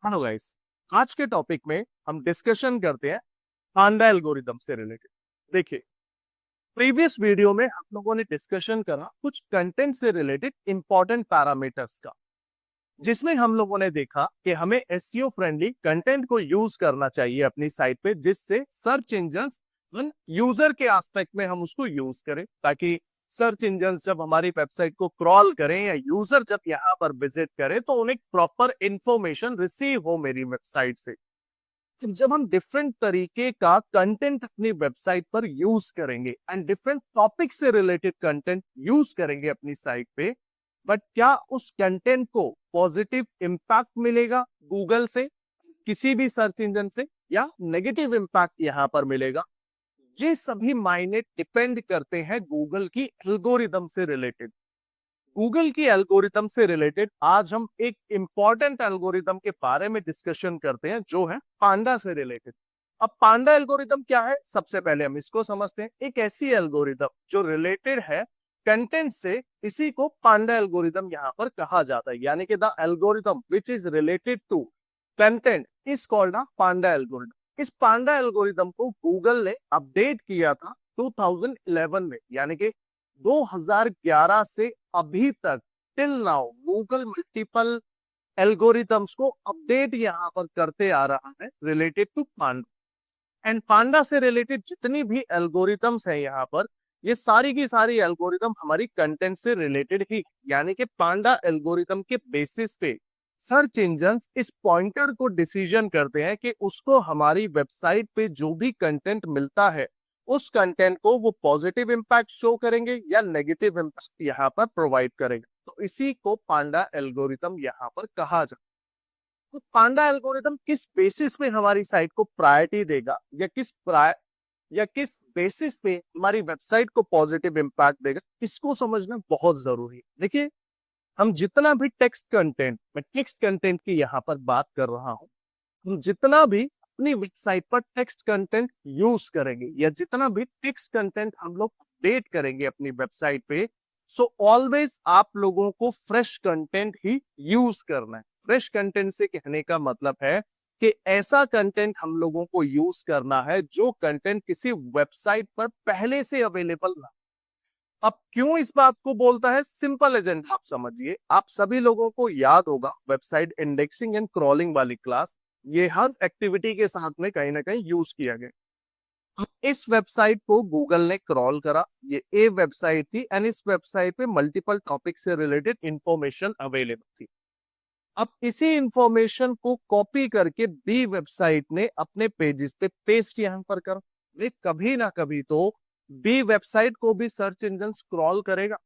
Hello guys. आज के topic में हम डिस्कशन करते हैं पांडा एल्गोरिदम से रिलेटेड। देखिए, प्रीवियस वीडियो में हम लोगों ने डिस्कशन करा कुछ कंटेंट से रिलेटेड इंपॉर्टेंट पैरामीटर्स का, जिसमें हम लोगों ने देखा कि हमें एसईओ फ्रेंडली कंटेंट को यूज करना चाहिए अपनी साइट पे, जिससे सर्च इंजन्स यूजर के एस्पेक्ट में हम उसको यूज करें, ताकि सर्च इंजन जब हमारी वेबसाइट को क्रॉल करें या यूजर जब यहाँ पर विजिट करे तो उन्हें प्रॉपर इंफॉर्मेशन रिसीव हो मेरी वेबसाइट से। जब हम डिफरेंट तरीके का कंटेंट अपनी वेबसाइट पर यूज करेंगे एंड डिफरेंट टॉपिक से रिलेटेड कंटेंट यूज करेंगे अपनी साइट पे, बट क्या उस कंटेंट को पॉजिटिव इंपैक्ट मिलेगा गूगल से, किसी भी सर्च इंजन से, या नेगेटिव इंपैक्ट यहां पर मिलेगा? ये सभी मायने डिपेंड करते हैं गूगल की एल्गोरिदम से रिलेटेड। गूगल की एल्गोरिदम से रिलेटेड आज हम एक इंपॉर्टेंट एल्गोरिदम के बारे में डिस्कशन करते हैं, जो है पांडा से रिलेटेड। अब पांडा एल्गोरिदम क्या है, सबसे पहले हम इसको समझते हैं। एक ऐसी एल्गोरिदम जो रिलेटेड है कंटेंट से, इसी को पांडा एल्गोरिदम यहां पर कहा जाता है। यानी कि the algorithm which is related to content is called the Panda algorithm. इस पांडा एल्गोरिदम को गूगल ने अपडेट किया था 2011 में, यानी कि 2011 से अभी तक till now Google multiple algorithms को अपडेट यहां पर करते आ रहा है रिलेटेड टू पांडा। एंड पांडा से रिलेटेड जितनी भी एल्गोरिथम्स है यहाँ पर, ये सारी की सारी एल्गोरिथम हमारी कंटेंट से रिलेटेड ही, यानी कि पांडा एल्गोरिथम के बेसिस पे सर्च इंजन्स इस पॉइंटर को डिसीजन करते हैं कि उसको हमारी वेबसाइट पे जो भी कंटेंट मिलता है, उस कंटेंट को वो पॉजिटिव इंपैक्ट शो करेंगे या नेगेटिव इंपैक्ट यहाँ पर प्रोवाइड करेंगे। तो इसी को पांडा एल्गोरिथम यहाँ पर कहा जाता है। तो पांडा एल्गोरिथम किस बेसिस पे हमारी साइट को प्रायोरिटी देगा, या किस बेसिस पे हमारी वेबसाइट को पॉजिटिव इंपैक्ट देगा, इसको समझना बहुत जरूरी है। देखिए, हम जितना भी टेक्स्ट कंटेंट, मैं टेक्स्ट कंटेंट की यहाँ पर बात कर रहा हूँ, हम जितना भी अपनी वेबसाइट पर टेक्स्ट कंटेंट यूज करेंगे या जितना भी टेक्स्ट कंटेंट हम लोग अपडेट करेंगे अपनी वेबसाइट पे, सो ऑलवेज आप लोगों को फ्रेश कंटेंट ही यूज करना है। फ्रेश कंटेंट से कहने का मतलब है कि ऐसा कंटेंट हम लोगों को यूज करना है जो कंटेंट किसी वेबसाइट पर पहले से अवेलेबल ना। अब क्यों इस बात को बोलता है, सिंपल एजेंट आप समझिए। आप सभी लोगों को याद होगा वेबसाइट इंडेक्सिंग एंड क्रॉलिंग वाली क्लास, ये हर एक्टिविटी के साथ में कहीं ना कहीं यूज किया गया। अब इस वेबसाइट को गूगल ने क्रॉल करा, ये ए वेबसाइट थी एंड इस वेबसाइट पे मल्टीपल टॉपिक से रिलेटेड इंफॉर्मेशन अवेलेबल थी। अब इसी इंफॉर्मेशन को कॉपी करके बी वेबसाइट ने अपने पेजेस पे पेस्ट यहां पर कर, ये कभी ना कभी तो बी वेबसाइट को भी सर्च इंजन स्क्रॉल करेगा।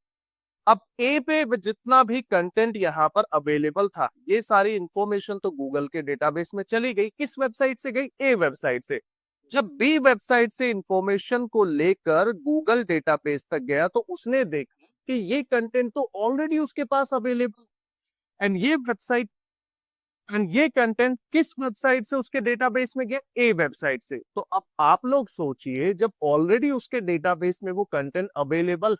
अब ए पे जितना भी कंटेंट यहाँ पर अवेलेबल था, ये सारी इंफॉर्मेशन तो गूगल के डेटाबेस में चली गई। किस वेबसाइट से गई? ए वेबसाइट से। जब बी वेबसाइट से इंफॉर्मेशन को लेकर गूगल डेटाबेस तक गया तो उसने देखा कि ये कंटेंट तो ऑलरेडी उसके पास अवेलेबल, एंड ये कंटेंट किस वेबसाइट से उसके डेटाबेस में गया? ए वेबसाइट से। तो अब आप लोग सोचिए, जब ऑलरेडी उसके डेटाबेस में वो कंटेंट अवेलेबल,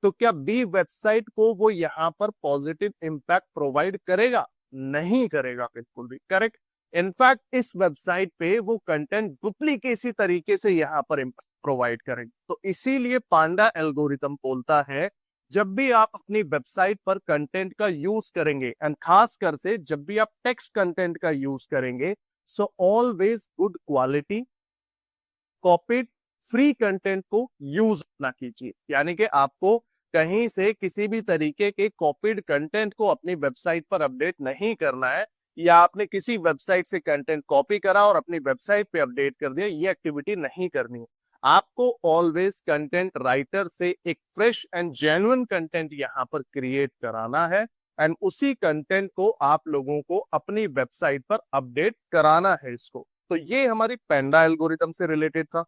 तो क्या बी वेबसाइट को वो यहाँ पर पॉजिटिव इंपैक्ट प्रोवाइड करेगा? नहीं करेगा, बिल्कुल भी करेक्ट। इनफैक्ट इस वेबसाइट पे वो कंटेंट डुप्लीकेसी तरीके से यहाँ पर इंपैक्ट प्रोवाइड करेगा। तो इसीलिए पांडा एल्गोरिथम बोलता है, जब भी आप अपनी वेबसाइट पर कंटेंट का यूज करेंगे एंड खासकर से जब भी आप टेक्स्ट कंटेंट का यूज करेंगे, so always good quality copied free content को यूज ना कीजिए। यानी कि आपको कहीं से किसी भी तरीके के कॉपीड कंटेंट को अपनी वेबसाइट पर अपडेट नहीं करना है, या आपने किसी वेबसाइट से कंटेंट कॉपी करा और अपनी वेबसाइट पे अपडेट कर दिया, ये एक्टिविटी नहीं करनी है। आपको ऑलवेज कंटेंट राइटर से एक फ्रेश एंड जेन्युइन कंटेंट यहाँ पर क्रिएट कराना है, एंड उसी कंटेंट को आप लोगों को अपनी वेबसाइट पर अपडेट कराना है इसको। तो ये हमारी पेंडा एल्गोरिथम से रिलेटेड था।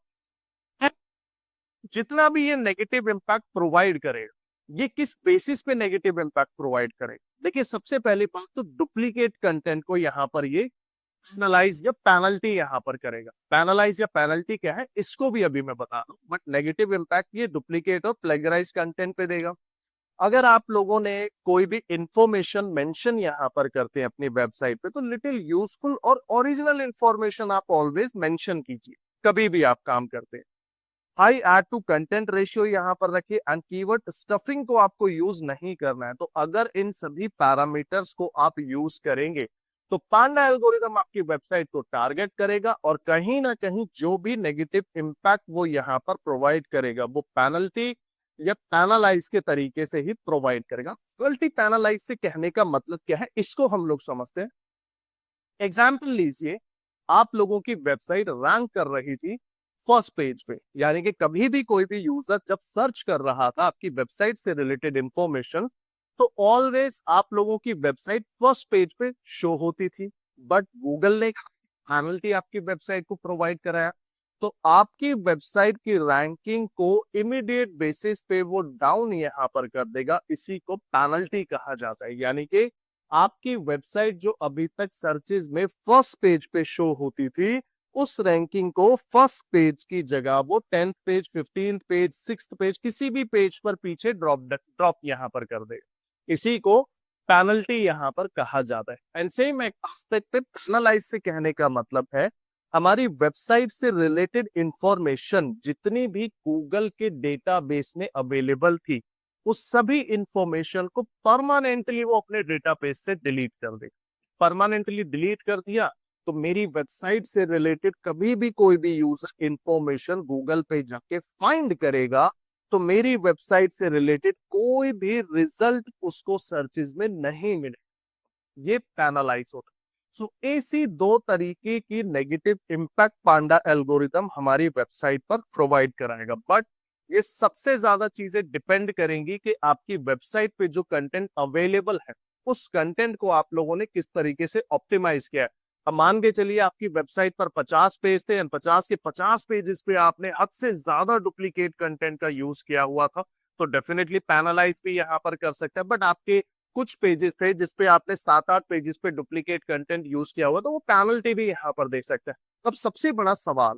जितना भी ये नेगेटिव इंपैक्ट प्रोवाइड करेगा, ये किस बेसिस पे नेगेटिव इंपैक्ट प्रोवाइड करेगा? देखिए, सबसे पहली बात तो डुप्लीकेट कंटेंट को यहाँ पर ये पेनलाइज या पेनल्टी यहाँ पर करेगा। पेनलाइज या पेनल्टी क्या है, इसको भी अभी मैं बता दूं, बट नेगेटिव इंपैक्ट ये डुप्लीकेट और प्लेगराइज कंटेंट पे देगा। अगर आप लोगों ने कोई भी इंफॉर्मेशन मेंशन यहाँ पर करते हैं अपनी वेबसाइट पे, तो लिटिल यूजफुल और ओरिजिनल इंफॉर्मेशन आप ऑलवेज मेंशन कीजिए कभी भी आप काम करते हैं। High ad to content ratio यहाँ पर रखिए एंड कीवर्ड स्टफिंग को आपको यूज नहीं करना है। तो अगर इन सभी पैरामीटर्स को आप यूज करेंगे तो पांडा एल्गोरिदम आपकी वेबसाइट को टारगेट करेगा और कहीं ना कहीं जो भी नेगेटिव इंपैक्ट वो यहाँ पर प्रोवाइड करेगा वो पेनल्टी या पैनलाइज के तरीके से ही प्रोवाइड करेगा। पेनल्टी पैनलाइज से कहने का मतलब क्या है, इसको हम लोग समझते हैं। एग्जाम्पल लीजिए, आप लोगों की वेबसाइट रैंक कर रही थी फर्स्ट पेज पे, यानी कि कभी भी कोई भी यूजर जब सर्च कर रहा था आपकी वेबसाइट से रिलेटेड इंफॉर्मेशन, तो ऑलवेज आप लोगों की वेबसाइट फर्स्ट पेज पे शो होती थी। बट गूगल ने पेनल्टी आपकी वेबसाइट को प्रोवाइड कराया, तो आपकी वेबसाइट की रैंकिंग को इमीडिएट बेसिस पे वो डाउन यहां पर कर देगा। इसी को पेनल्टी कहा जाता है। यानी कि आपकी वेबसाइट जो अभी तक सर्चेज में फर्स्ट पेज पे शो होती थी, उस रैंकिंग को फर्स्ट पेज की जगह वो 10th page, 15th page, 6th page, किसी भी पेज पर पीछे ड्रॉप यहां पर कर दे। इसी को पेनल्टी यहां पर कहा जाता है। एंड सेम एस्पेक्ट पे पेनलाइज से कहने का मतलब है हमारी वेबसाइट से रिलेटेड इंफॉर्मेशन जितनी भी गूगल के डेटाबेस में अवेलेबल थी, उस सभी इंफॉर्मेशन को परमानेंटली वो अपने डेटाबेस से डिलीट कर दे। परमानेंटली डिलीट कर दिया तो मेरी वेबसाइट से रिलेटेड कभी भी कोई भी यूजर इंफॉर्मेशन गूगल पे जाके फाइंड करेगा तो मेरी वेबसाइट से रिलेटेड कोई भी रिजल्ट उसको सर्चेज में नहीं मिले। ये पैनलाइज होता है। सो ऐसी दो तरीके की नेगेटिव इंपैक्ट पांडा एल्गोरिदम हमारी वेबसाइट पर प्रोवाइड कराएगा। बट ये सबसे ज्यादा चीजें डिपेंड करेंगी कि आपकी वेबसाइट पे जो कंटेंट अवेलेबल है उस कंटेंट को आप लोगों ने किस तरीके से ऑप्टिमाइज किया है। अब मान के चलिए आपकी वेबसाइट पर 50 पेज थे, 50 के 50 पेजेस पे आपने हद से ज्यादा डुप्लीकेट कंटेंट का यूज किया हुआ था, तो डेफिनेटली पैनलाइज भी यहाँ पर कर सकते हैं। बट आपके कुछ पेजेस थे जिसपे आपने 7-8 पेजेस पे डुप्लीकेट कंटेंट यूज किया हुआ, तो वो पेनल्टी भी यहाँ पर दे सकते हैं। अब सबसे बड़ा सवाल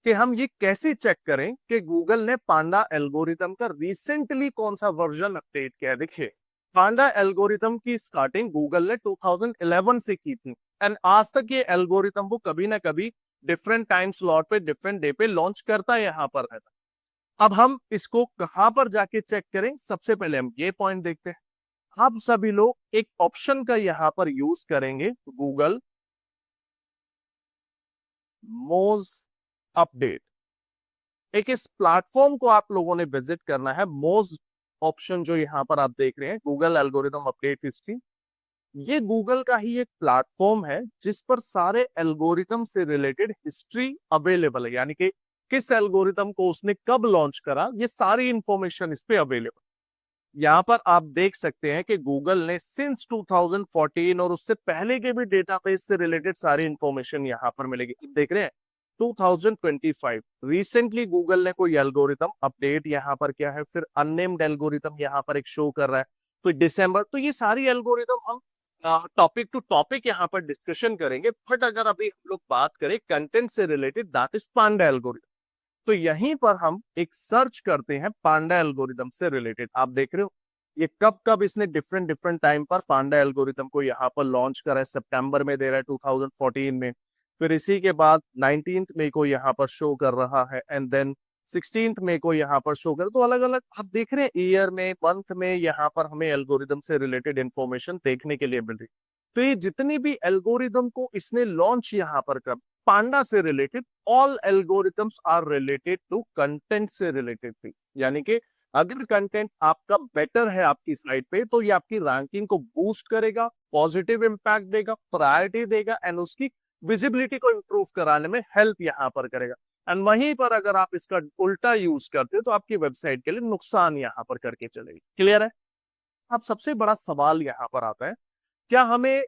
कि हम ये कैसे चेक करें कि गूगल ने पांडा एल्गोरिथम का रिसेंटली कौन सा वर्जन अपडेट किया है। देखिए, पांडा एल्गोरिथम की स्टार्टिंग गूगल ने 2011 से की थी एंड आज तक ये एल्गोरिथम वो कभी ना कभी डिफरेंट टाइम स्लॉट पे डिफरेंट डे पे लॉन्च करता है यहाँ पर रहता। अब हम इसको कहां पर जाके चेक करें, सबसे पहले हम ये पॉइंट देखते हैं। आप सभी लोग एक ऑप्शन का यहां पर यूज करेंगे, गूगल मोज अपडेट। एक इस प्लेटफॉर्म को आप लोगों ने विजिट करना है। मोज ऑप्शन जो यहां पर आप देख रहे हैं, गूगल एल्गोरिदम अपडेट हिस्ट्री, ये गूगल का ही एक प्लेटफॉर्म है जिस पर सारे एल्गोरिदम से रिलेटेड हिस्ट्री अवेलेबल है। यानी कि किस एल्गोरिदम को उसने कब लॉन्च करा, ये सारी इंफॉर्मेशन इस पे अवेलेबल। यहाँ पर आप देख सकते हैं कि गूगल ने सिंस 2014 और उससे पहले के भी डेटाबेस से रिलेटेड सारी इंफॉर्मेशन यहाँ पर मिलेगी। देख रहे हैं 2025 रिसेंटली गूगल ने कोई एल्गोरिथम अपडेट यहाँ पर किया है, फिर अननेम्ड एल्गोरिथम यहाँ पर एक शो कर रहा है, तो दिसंबर। तो ये सारी एल्गोरिथम हम टॉपिक टू टॉपिक यहाँ पर डिस्कशन करेंगे। बट अगर अभी हम लोग बात करें कंटेंट से related, that is Panda algorithm. तो यहीं पर हम एक सर्च करते हैं पांडा एल्गोरिथम से रिलेटेड। आप देख रहे हो ये कब कब इसने डिफरेंट डिफरेंट टाइम पर पांडा एल्गोरिथम को यहाँ पर लॉन्च करा है। सितंबर में दे रहा है 2014 में, फिर इसी के बाद 19th मई को यहाँ पर शो कर रहा है एंड देन 16th मई को यहाँ पर शो कर। तो अलग अलग आप देख रहे हैं ईयर में, मंथ में यहाँ पर हमें एल्गोरिदम से रिलेटेड इंफॉर्मेशन देखने के लिए मिल रही। तो ये जितनी भी एल्गोरिदम को इसने लॉन्च यहाँ पर कर पांडा से related, all algorithms are related to content से रिलेटेड थी। यानी कि अगर कंटेंट आपका बेटर है आपकी साइट पे तो ये आपकी रैंकिंग को बूस्ट करेगा, पॉजिटिव इंपैक्ट देगा, प्रायोरिटी देगा एंड उसकी विजिबिलिटी को इंप्रूव कराने में हेल्प यहाँ पर करेगा। एंड वहीं पर अगर आप इसका उल्टा यूज करते हो तो आपकी वेबसाइट के लिए नुकसान यहाँ पर करके चलेगी। क्लियर है? अब सबसे बड़ा सवाल यहाँ पर आता है, क्या हमें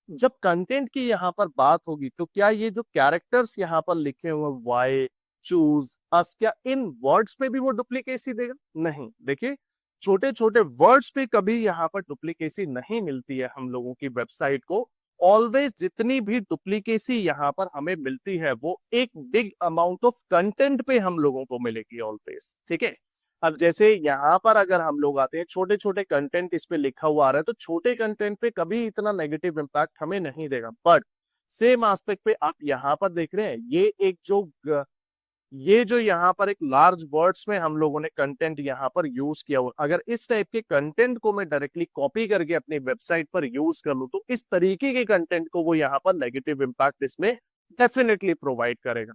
जब कंटेंट की यहाँ पर बात होगी तो क्या ये जो कैरेक्टर्स यहाँ पर लिखे हुए वाई, चूज, अस, क्या इन वर्ड्स पे भी वो डुप्लीकेसी देगा? नहीं। देखिए, छोटे छोटे वर्ड्स पे कभी यहाँ पर डुप्लीकेसी नहीं मिलती है हम लोगों की वेबसाइट को। ऑलवेज जितनी भी डुप्लीकेसी यहाँ पर हमें मिलती है वो एक बिग अमाउंट ऑफ कंटेंट पे हम लोगों को मिलेगी ऑलवेज। ठीक है? अब जैसे यहाँ पर अगर हम लोग आते हैं, छोटे छोटे कंटेंट इस पे लिखा हुआ आ रहा है, तो छोटे कंटेंट पे कभी इतना नेगेटिव इम्पैक्ट हमें नहीं देगा। बट सेम एस्पेक्ट पे आप यहाँ पर देख रहे हैं, ये जो यहाँ पर एक लार्ज वर्ड्स में हम लोगों ने कंटेंट यहाँ पर यूज किया हुआ, अगर इस टाइप के कंटेंट को मैं डायरेक्टली कॉपी करके अपनी वेबसाइट पर यूज कर लूं, तो इस तरीके के कंटेंट को वो यहाँ पर नेगेटिव इम्पैक्ट इसमें डेफिनेटली प्रोवाइड करेगा।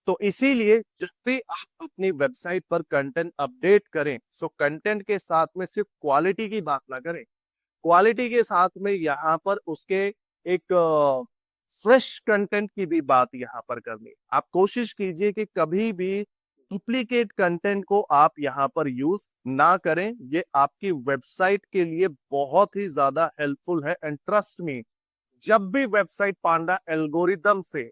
तो इसीलिए जब भी आप अपनी वेबसाइट पर कंटेंट अपडेट करें, सो कंटेंट के साथ में सिर्फ क्वालिटी की बात ना करें, क्वालिटी के साथ में यहाँ पर उसके एक फ्रेश कंटेंट की भी बात यहाँ पर करनी। आप कोशिश कीजिए कि कभी भी डुप्लीकेट कंटेंट को आप यहाँ पर यूज ना करें। ये आपकी वेबसाइट के लिए बहुत ही ज्यादा हेल्पफुल है। एंड ट्रस्ट मी, जब भी वेबसाइट पांडा एल्गोरिदम से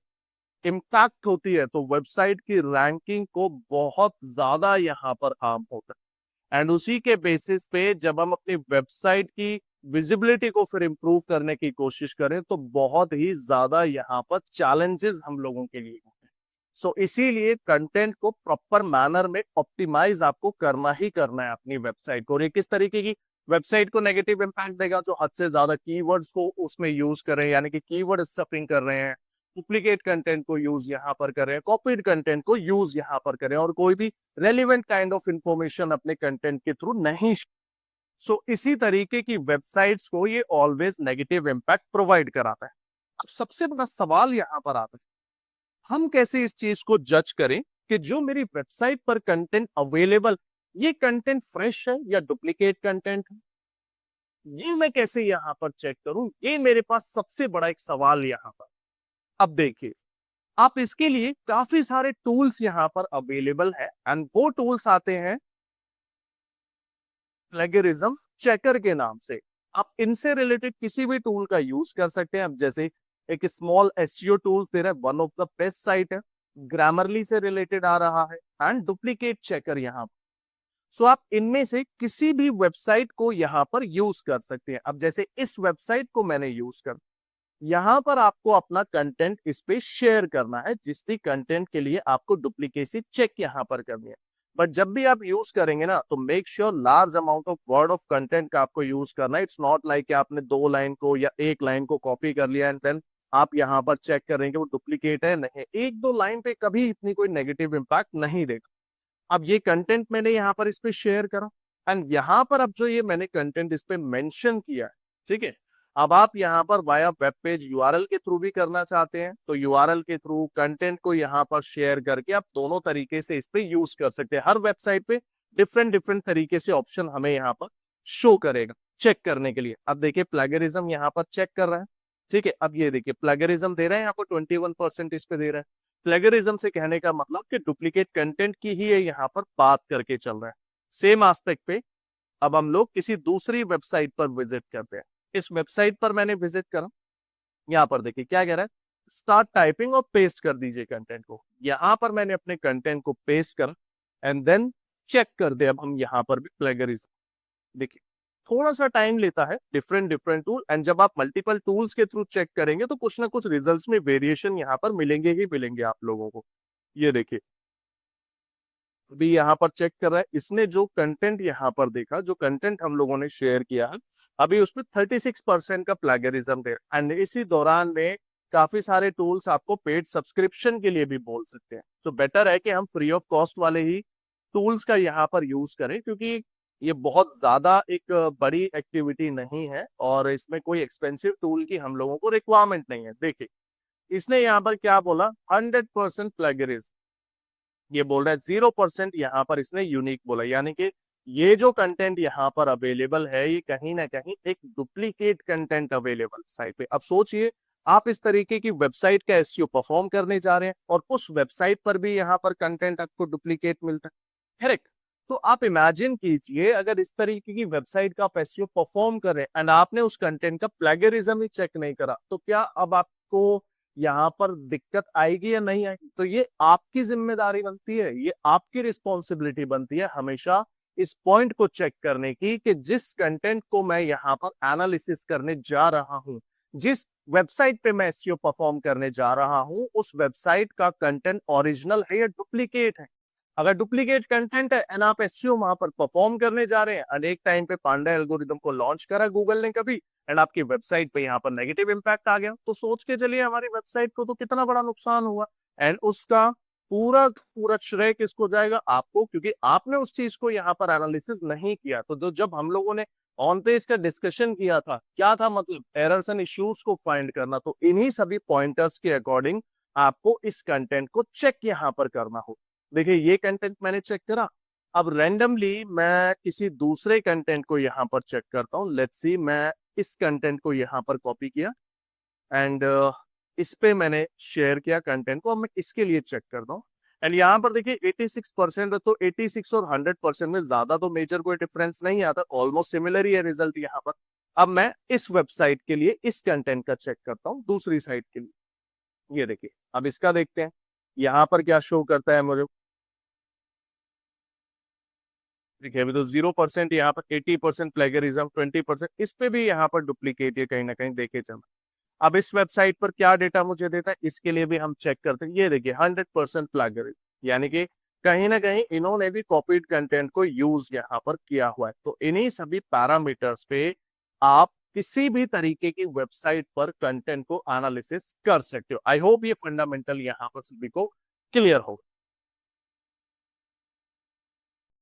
इम्पैक्ट होती है, तो वेबसाइट की रैंकिंग को बहुत ज्यादा यहाँ पर हार्म होता है। एंड उसी के बेसिस पे जब हम अपनी वेबसाइट की विजिबिलिटी को फिर इंप्रूव करने की कोशिश करें, तो बहुत ही ज्यादा यहाँ पर चैलेंजेस हम लोगों के लिए होते हैं। सो इसीलिए कंटेंट को प्रॉपर मैनर में ऑप्टिमाइज आपको करना ही करना है अपनी वेबसाइट को। और ये किस तरीके की वेबसाइट को नेगेटिव इंपैक्ट देगा? जो हद से ज्यादा कीवर्ड्स को उसमें यूज कर रहे हैं, यानी कि कीवर्ड स्टफिंग कर रहे हैं, डुप्लीकेट कंटेंट को यूज यहाँ पर कर रहे हैं, कॉपीड कंटेंट को यूज यहाँ पर करें, और कोई भी रेलिवेंट काइंड ऑफ इंफॉर्मेशन अपने कंटेंट के थ्रू नहीं। सो इसी तरीके की वेबसाइट्स को ये ऑलवेज नेगेटिव इंपैक्ट प्रोवाइड कराता है। अब सबसे बड़ा सवाल यहाँ पर आता है, हम कैसे इस चीज को जज करें कि जो मेरी वेबसाइट पर कंटेंट अवेलेबल, ये कंटेंट फ्रेश है या डुप्लीकेट कंटेंट है? ये मैं कैसे यहाँ पर चेक करूं? ये मेरे पास सबसे बड़ा एक सवाल यहाँ पर। अब देखिए, आप इसके लिए काफी सारे टूल्स यहाँ पर अवेलेबल है, एंड वो टूल्स आते हैं प्लेगरिज्म चेकर के नाम से। आप इनसे रिलेटेड किसी भी टूल का यूज कर सकते हैं। अब जैसे एक स्मॉल एसईओ टूल्स दे रहा है, one of the best site है, ग्रामरली से रिलेटेड आ रहा है, एंड डुप्लीकेट चेकर यहाँ पर। सो आप इनमें से किसी भी वेबसाइट को यहाँ पर यूज कर सकते हैं। अब जैसे इस वेबसाइट को मैंने यूज कर, यहाँ पर आपको अपना कंटेंट इस पे शेयर करना है, जिस भी कंटेंट के लिए आपको डुप्लीकेसी चेक यहाँ पर करनी है। बट जब भी आप यूज करेंगे ना, तो make sure large amount of word of content का आपको यूज करना है। इट्स नॉट लाइक आपने 2 लाइन को या 1 लाइन को कॉपी कर लिया एंड देन आप यहाँ पर चेक करेंगे वो डुप्लीकेट है। नहीं, 1-2 लाइन पे कभी इतनी कोई नेगेटिव इंपैक्ट नहीं देगा। अब ये कंटेंट मैंने यहाँ पर इस पे शेयर करा, एंड यहाँ पर अब जो ये मैंने कंटेंट इस पे मेंशन किया है, ठीक है, अब आप यहाँ पर वाया वेब पेज यूआरएल के थ्रू भी करना चाहते हैं, तो यूआरएल के थ्रू कंटेंट को यहाँ पर शेयर करके आप दोनों तरीके से इस पे यूज कर सकते हैं। हर वेबसाइट पे डिफरेंट डिफरेंट तरीके से ऑप्शन हमें यहाँ पर शो करेगा चेक करने के लिए। अब देखिए प्लेगरिज्म यहाँ पर चेक कर रहा है, ठीक है। अब ये देखिए प्लेगरिज्म दे रहा है यहाँ पर 21% इस पे दे रहा है। प्लेगरिज्म से कहने का मतलब कि डुप्लीकेट कंटेंट की ही है यहाँ पर बात करके चल रहा है। सेम एस्पेक्ट पे अब हम लोग किसी दूसरी वेबसाइट पर विजिट करते हैं। इस वेबसाइट पर मैंने विजिट करा, यहाँ पर देखिए क्या कह रहा है, स्टार्ट टाइपिंग और पेस्ट कर दीजिए कंटेंट को। यहाँ पर मैंने अपने कंटेंट को पेस्ट करा एंड देन चेक कर दे। अब हम यहाँ पर भी प्लेगरिज्म देखिए, थोड़ा सा टाइम लेता है, डिफरेंट डिफरेंट टूल, एंड जब आप मल्टीपल टूल्स के थ्रू चेक करेंगे तो कुछ ना कुछ रिजल्ट्स में वेरिएशन यहाँ पर मिलेंगे ही मिलेंगे आप लोगों को। ये देखिए अभी यहाँ पर चेक कर रहा है, इसने जो कंटेंट यहाँ पर देखा, जो कंटेंट हम लोगों ने शेयर किया है, अभी उसमें 36% का प्लेगरिज्म दे। एंड इसी दौरान में काफी सारे टूल्स आपको पेड सब्सक्रिप्शन के लिए भी बोल सकते हैं। तो बेटर है कि हम फ्री ऑफ कॉस्ट वाले ही टूल्स का यहाँ पर यूज करें, क्योंकि ये बहुत ज्यादा एक बड़ी एक्टिविटी नहीं है और इसमें कोई एक्सपेंसिव टूल की हम लोगों को रिक्वायरमेंट नहीं है। देखिए इसने यहाँ पर क्या बोला, 100% प्लेगरिज्म, ये बोल रहा है 0% यहाँ पर इसने यूनिक बोला, यानी कि ये जो कंटेंट यहाँ पर अवेलेबल है, ये कहीं ना कहीं एक डुप्लीकेट कंटेंट अवेलेबल साइट पे। अब सोचिए आप इस तरीके की वेबसाइट का एसईओ परफॉर्म करने जा रहे हैं और उस वेबसाइट पर भी यहाँ पर कंटेंट आपको डुप्लीकेट मिलता है, करेक्ट? तो आप इमेजिन कीजिए अगर इस तरीके की वेबसाइट का आप एसईओ परफॉर्म कर रहे हैं एंड आपने उस कंटेंट का प्लेगरिज्म ही चेक नहीं करा, तो क्या अब आपको यहाँ पर दिक्कत आएगी या नहीं आएगी? तो ये आपकी जिम्मेदारी बनती है, ये आपकी रिस्पॉन्सिबिलिटी बनती है हमेशा इस पॉइंट को चेक करने की कि जिस कंटेंट को मैं यहाँ पर एनालिसिस करने जा रहा हूँ, जिस वेबसाइट पे मैं एसईओ परफॉर्म करने जा रहा हूँ, उस वेबसाइट का कंटेंट ओरिजिनल है या डुप्लीकेट है। अगर डुप्लीकेट कंटेंट है एंड आप एसईओ वहां पर परफॉर्म करने जा रहे हैं, अनेक टाइम पे पांडा एल्गोरिदम को लॉन्च करा गूगल ने कभी, एंड आपकी वेबसाइट पे यहाँ पर नेगेटिव इंपैक्ट आ गया, तो सोच के चलिए हमारी वेबसाइट को तो कितना बड़ा नुकसान हुआ। एंड उसका पूरा पूरा श्रेय किसको जाएगा? आपको, क्योंकि आपने उस चीज को यहाँ पर एनालिसिस नहीं किया। तो जब हम लोगों ने ऑन पेज का डिस्कशन किया था, क्या था मतलब? एरर्स एंड इश्यूज को फाइंड करना। तो इन्हीं सभी पॉइंटर्स के अकॉर्डिंग आपको इस कंटेंट को चेक यहाँ पर करना हो। देखिए ये कंटेंट मैंने चेक करा, अब रैंडमली मैं किसी दूसरे कंटेंट को यहाँ पर चेक करता हूँ। लेट्स सी, मैं इस कंटेंट को यहाँ पर कॉपी किया एंड इस पे मैंने शेयर किया कंटेंट को। अब मैं इसके लिए चेक करता हूँ एंड यहाँ पर देखिए 86% है, तो 86 और 100% में ज्यादा तो मेजर कोई डिफरेंस नहीं आता, ऑलमोस्ट सिमिलर ही है रिजल्ट यहाँ पर। अब मैं इस वेबसाइट के लिए इस कंटेंट का चेक करता हूँ दूसरी साइट के लिए। ये देखिए, अब इसका देखते हैं यहाँ पर क्या शो करता है मुझे। देखिए अभी तो 0% यहाँ पर, 80% प्लेगरिज्म, 20% इस पे भी यहाँ पर डुप्लीकेट है कहीं ना कहीं, देखे चलो। अब इस वेबसाइट पर क्या डेटा मुझे देता है, इसके लिए भी हम चेक करते हैं। ये देखिए 100% प्लेगरिज्म, यानी कि कहीं ना कहीं इन्होंने भी कॉपीड कंटेंट को यूज यहाँ पर किया हुआ है। तो इन्हीं सभी पैरामीटर्स पे आप किसी भी तरीके की वेबसाइट पर कंटेंट को एनालिसिस कर सकते हो। आई होप ये फंडामेंटल यहाँ पर सभी को क्लियर हो।